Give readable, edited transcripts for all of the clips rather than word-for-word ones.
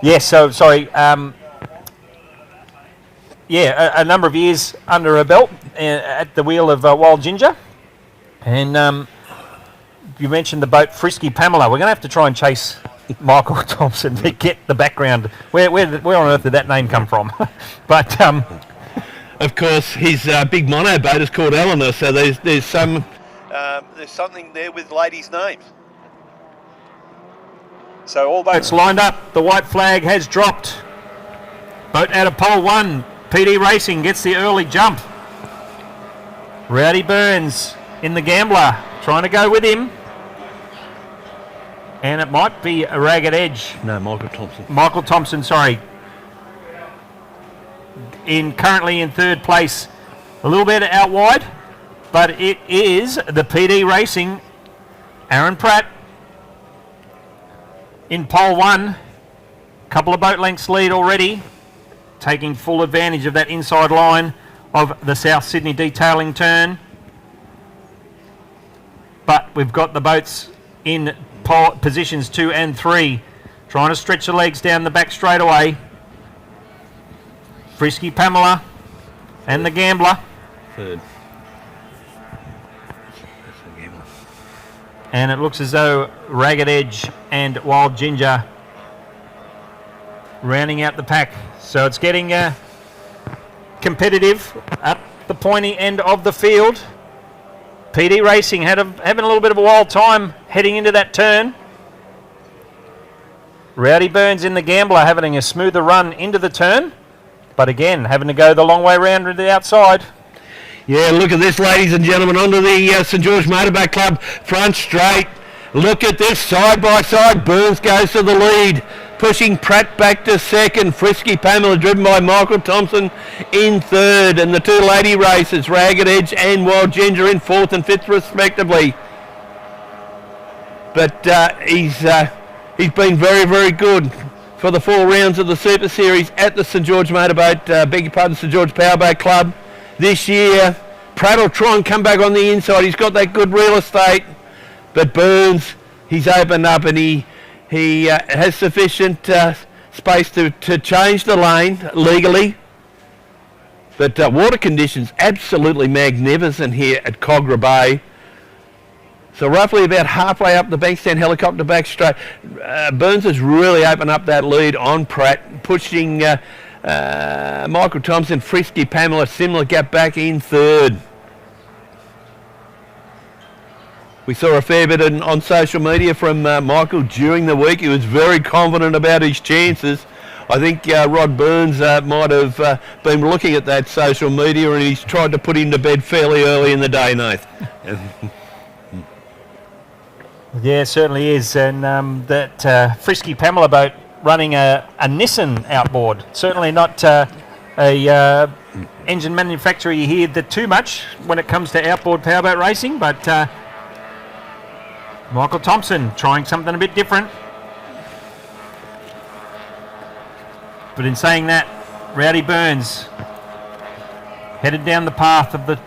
Yes, so sorry. A number of years under her belt at the wheel of Wild Ginga. And you mentioned the boat Frisky Pamela. We're going to have to try and chase Michael Thompson to get the background. Where on earth did that name come from? But of course, his big mono boat is called Eleanor. So there's something there with ladies' names. So all boats lined up. The white flag has dropped. Boat out of pole 1. PD Racing gets the early jump. Rowdy Burns in the Gambler, trying to go with him. And it might be a Ragged Edge. No, Michael Thompson. Michael Thompson, sorry. Currently in third place. A little bit out wide, but it is the PD Racing. Aaron Pratt in pole 1. Couple of boat lengths lead already. Taking full advantage of that inside line of the South Sydney detailing turn. But we've got the boats in positions 2 and 3, trying to stretch the legs down the back straightaway. Frisky Pamela and the Gambler. Third. And it looks as though Ragged Edge and Wild Ginga rounding out the pack. So it's getting competitive at the pointy end of the field. PD Racing having a little bit of a wild time heading into that turn. Rowdy Burns in the Gambler having a smoother run into the turn, but again having to go the long way round to the outside. Yeah, look at this, ladies and gentlemen, onto the St George Motorboat Club front straight. Look at this, side by side. Burns goes to the lead, pushing Pratt back to second. Frisky Pamela, driven by Michael Thompson, in third. And the two lady racers, Ragged Edge and Wild Ginga, in fourth and fifth respectively. But he's been very, very good for the 4 rounds of the Super Series at the St George Motorboat, St George Powerboat Club this year. Pratt will try and come back on the inside. He's got that good real estate. But Burns, he's opened up and he has sufficient space to change the lane legally. But water conditions absolutely magnificent here at Cogra Bay. So roughly about halfway up the Bankstand helicopter back straight. Burns has really opened up that lead on Pratt, pushing Michael Thompson, Frisky Pamela, similar gap back in third. We saw a fair bit on social media from Michael during the week. He was very confident about his chances. I think Rod Burns might have been looking at that social media and he's tried to put him to bed fairly early in the day, Nath. Yeah, certainly is. And that Frisky Pamela boat running a Nissan outboard. Certainly not a engine manufacturer you hear that too much when it comes to outboard powerboat racing, but Michael Thompson trying something a bit different. But in saying that, Rowdy Burns headed down the path of the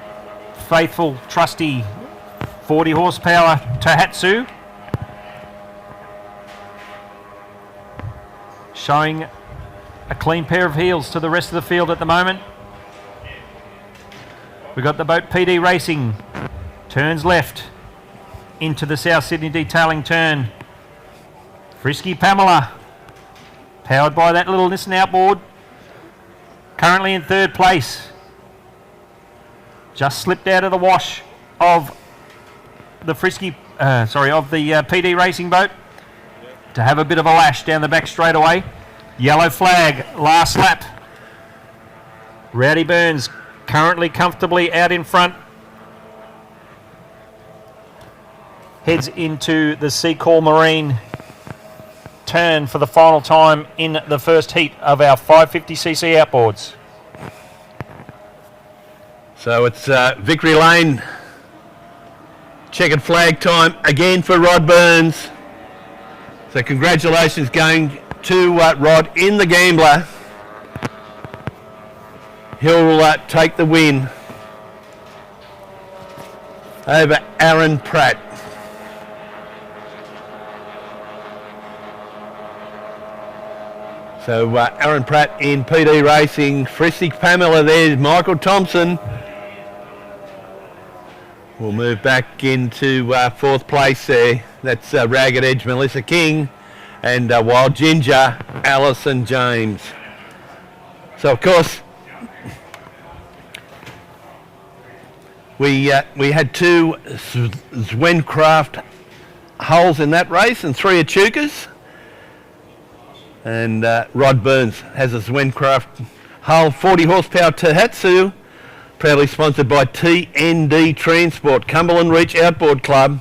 faithful, trusty 40 horsepower Tohatsu, showing a clean pair of heels to the rest of the field at the moment. We've got the boat PD Racing, turns left into the South Sydney detailing turn. Frisky Pamela, powered by that little Nissan outboard, currently in third place. Just slipped out of the wash of the PD Racing boat to have a bit of a lash down the back straightaway. Yellow flag, last lap. Rowdy Burns currently comfortably out in front. Heads into the Seacall Marine turn for the final time in the first heat of our 550cc outboards. So it's Victory Lane, checkered flag time again for Rod Burns. So congratulations going to Rod in the Gambler. He'll take the win over Aaron Pratt. So Aaron Pratt in PD Racing. Frisky Pamela there. Michael Thompson. We'll move back into fourth place there. That's Ragged Edge Melissa King. And Wild Ginger Alison James. So of course we had 2 Zwencraft hulls in that race and 3 Echukas. And Rod Burns has a Zwencraft hull 40 horsepower Tohatsu, proudly sponsored by TND Transport, Cumberland Reach Outboard Club.